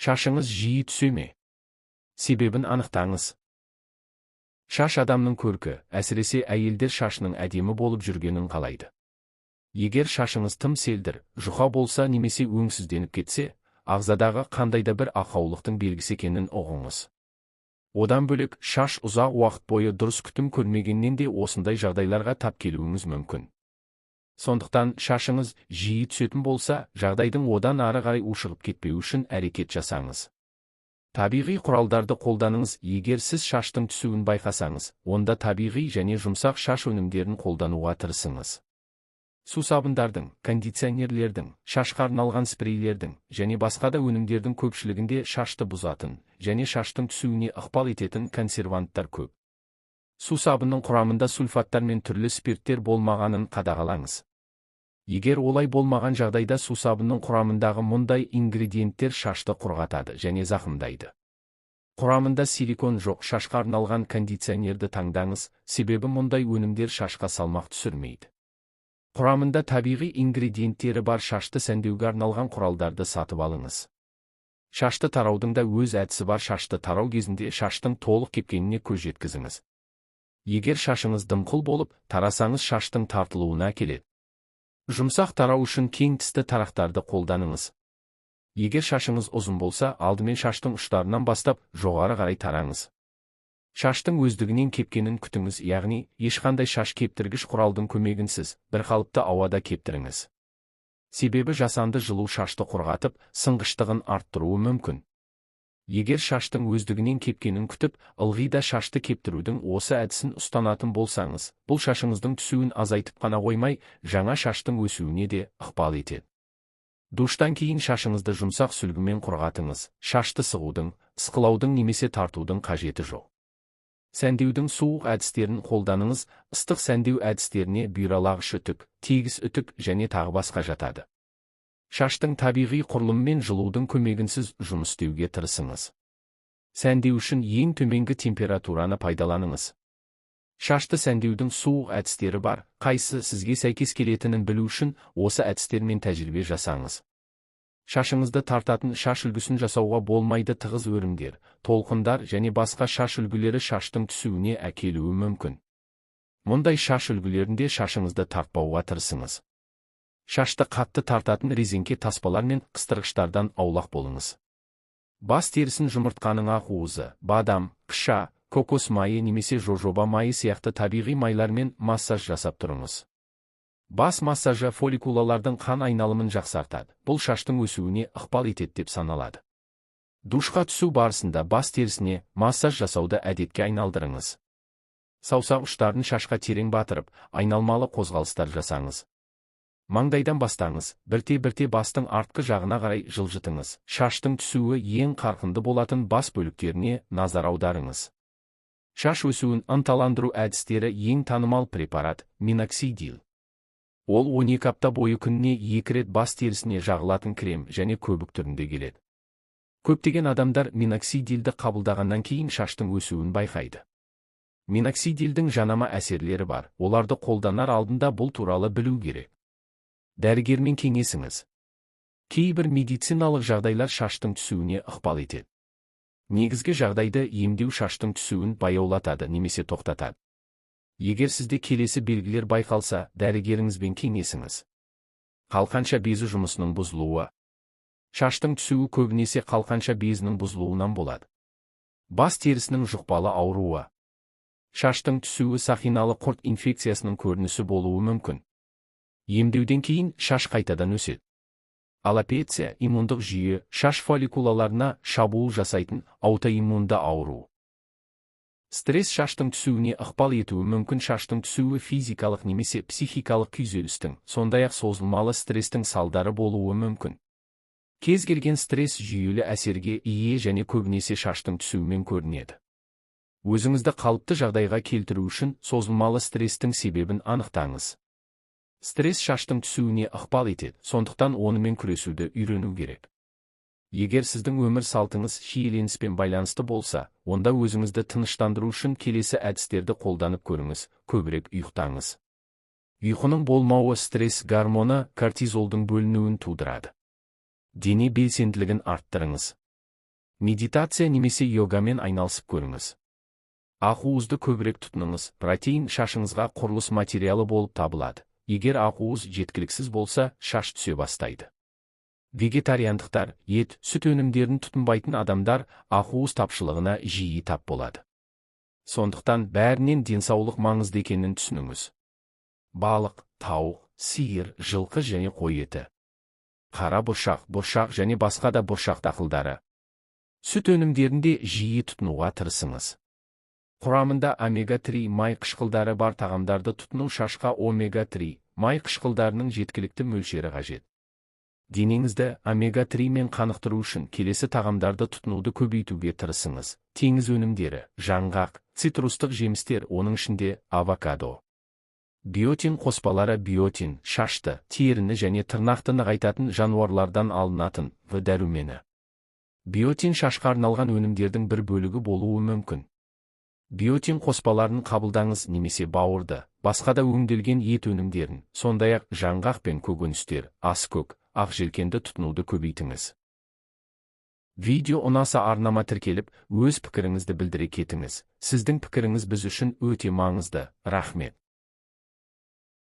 Шашыңыз жиі түсе ме? Себебін анықтаңыз. Шаш адамның көркі, әсіресе әйелдер шашының әдемі болып жүргенін қалайды. Егер шашыңыз тым селдір, жұқа болса немесе өңсізденіп кетсе, ағзадағы қандайда бір ақаулықтың белгісі екенін ұғыңыз. Одан бөлек, шаш ұзақ уақыт бойы дұрыс күтім көрмегеннен де осындай жағдайларға тап келуіңіз мүмкін. Сондықтан шашыңыз жиі түсетін болса, жағдайдың одан ары қарай ушығып кетпеу үшін әрекет жасаңыз. Табиғи құралдарды қолданыңыз. Егер сіз шаштың түсуін байқасаңыз, онда табиғи және жұмсақ шаш өнімдерін қолдануға тырысыңыз. Сусабындардың, кондиционерлердің, шашқа арналған спрейлердің және басқа да өнімдердің көпшілігінде шашты бұзатын және шаштың түсуіне ықпал ететін консерванттар көп. Сусабынның құрамында сульфаттар мен түрлі спирттер болмағанын қадағалаңыз. Егер олай болмаған жағдайда сусабынның құрамындағы мұндай ингредиенттер шашты құрғатады және зақымдайды. Құрамында силикон жоқ шашқа арналған кондиционерді таңдаңыз, себебі мұндай өнімдер шашқа салмақ түсірмейді. Құрамында табиғи ингредиенттері бар шашты сәндеуге арналған құралдарды сатып алыңыз. Шашты тараудың да өз әдісі бар. Шашты тарау кезінде шаштың толық кепкеніне көз жеткізіңіз. Егер шашыңыз дымқыл болып, тарасаңыз шаштың тартылуына әкеледі. Жұмсақ тарау үшін кең тісті тарақтарды қолданыңыз. Егер шашыңыз ұзын болса, алдымен шаштың ұштарынан бастап жоғары қарай тараңыз. Шаштың өздігінен кепкенін күтіңіз, яғни ешқандай шаш кептіргіш құралдың көмегінсіз бір қалыпты ауада кептіріңіз. Себебі жасанды жылу шашты құрғатып, сынғыштығын арттыруы мүмкін. Егер шаштың өздігінен кепкенін күтіп, ылғи да шашты кептірудің осы әдісін ұстанатын болсаңыз, бұл шашыңыздың түсуін азайтып қана қоймай, жаңа шаштың өсуіне де ықпал етеді. Душтан кейін шашыңызды жұмсақ сүлгімен құрғатыңыз. Шашты сығудың, ысқылаудың немесе тартудың қажеті жоқ. Сәндеудің суық әдістерін қолданыңыз. Ыстық сәндеу әдістеріне бұйралағыш үтік, тегіс үтік және тағы басқа жатады. Шаштың табиғи құрылымы мен жылудың көмегінсіз жұмыс істеуге тырысыңыз. Сәндеу үшін ең төменгі температураны пайдаланыңыз. Шашты сәндеудің суық әдістері бар. Қайсы сізге сәйкес келетінін білу үшін осы әдістермен тәжірибе жасаңыз. Шашыңызды тартатын шаш үлгісін жасауға болмайды. Тығыз өрімдер, толқындар және басқа шаш үлгілері шаштың түсуіне әкелуі мүмкін. Мұндай шаш үлгілерінде шашыңызды тартпауға тырысыңыз. Шашты қатты тартатын резеңке таспалар мен қыстырғыштардан аулақ болыңыз. Бас терісін жұмыртқаның ақуызы, бадам, қыша, кокос майы немесе жожоба майы сияқты табиғи майлармен массаж жасап тұрыңыз. Бас массажы фолликулалардың қан айналымын жақсартады. Бұл шаштың өсуіне ықпал етеді деп саналады. Душқа түсу барысында бас терісіне массаж жасауды әдетке айналдырыңыз. Саусақ ұштарын шашқа терең батырып, айналмалы қозғалыстар жасаңыз. Маңдайдан бастаңыз, бірте-бірте бастың артқы жағына қарай жылжытыңыз. Шаштың түсуі ең қарқынды болатын бас бөліктеріне назар аударыңыз. Шаш өсуін ынталандыру әдістері ең танымал препарат – миноксидил. Ол 12 апта бойы күніне 2 рет бас терісіне жағылатын крем және көбік түрінде келеді. Көптеген адамдар миноксидилді қабылдағаннан кейін шаштың өсуін байқайды. Миноксидилдің жанама әсерлері бар. Оларды қолданар алдында бұл туралы білу керек. Дәрігермен кеңесіңіз. Кейбір медициналық жағдайлар шаштың түсуіне ықпал етеді. Негізгі жағдайды емдеу шаштың түсуін баяулатады немесе тоқтатады. Егер сізде келесі белгілер байқалса, дәрігеріңізбен кеңесіңіз. Қалқанша безі жұмысының бұзылуы. Шаштың түсуі көбінесе қалқанша безінің бұзылуынан болады. Бас терісінің жұқпалы ауруы. Шаштың түсуі сақиналы құрт инфекциясының көрінісі болуы мүмкін. Емдеуден кейін шаш қайтадан өседі. Аллопеция, иммундық жүйе, шаш фолликулаларына шабуыл жасайтын аутоиммунды ауру. Стресс шаштың түсуіне ықпал етуі мүмкін. Шаштың түсуі физикалық немесе психикалық күйзелістің, сондай-ақ созылмалы стрестің салдары болуы мүмкін. Кез келген стресс жүйелі әсерге ие және көбінесе шаштың түсуімен көрінеді. Өзіңізді қалыпты жағдайға келтіру үшін созылмалы стрестің себебін анықтаңыз. Стресс шаштың түсуіне ықпал етеді, сондықтан онымен күресуді үйрену керек. Егер сіздің өмір салтыңыз шиеленіспен байланысты болса, онда өзіңізді тыныштандыру үшін келесі әдістерді қолданып көріңіз. Көбірек ұйықтаңыз. Ұйқының болмауы стресс гормоны кортизолдың бөлінуін тудырады. Дене белсенділігін арттырыңыз. Медитация немесе йогамен айналысып көріңіз. Ақуызды көбірек тұтыныңыз. Протеин шашыңызға құрылыс материалы болып табылады. Егер ақуыз жеткіліксіз болса, шаш түсе бастайды. Вегетариандықтар, ет, сүт өнімдерін тұтынбайтын адамдар ақуыз тапшылығына жиі тап болады. Сондықтан бәрінен денсаулық маңызды екенін түсініңіз. Балық, тауық, сиыр, жылқы және қой еті. Қара бұршақ, бұршақ және басқа да бұршақ дақылдары. Сүт өнімдерінде жиі тұтынуға тырысыңыз. Құрамында омега-3 май қышқылдары бар тағамдарды тұтыну шашқа омега-3 май қышқылдарының жеткілікті мөлшері қажет. Денеңізді омега-3 мен қанықтыру үшін келесі тағамдарды тұтынуды көбейтуге тырысыңыз. Теңіз өнімдері, жаңғақ, цитрустық жемістер, оның ішінде авокадо. Биотин қоспалары. Биотин шашты, теріні және тырнақты нығайтатын жануарлардан алынатын В дәрумені. Биотин шашқа арналған өнімдердің бір бөлігі болуы мүмкін. Биотин қоспаларын қабылдаңыз немесе бауырды, басқа да өңделген ет өнімдерін, сондай-ақ жаңғақ пен көкөністер, аскөк, ақ желкенді тұтынуды көбейтіңіз. Видео ұнаса арнама тіркеліп, өз пікіріңізді білдіре кетіңіз. Сіздің пікіріңіз біз үшін өте маңызды. Рахмет.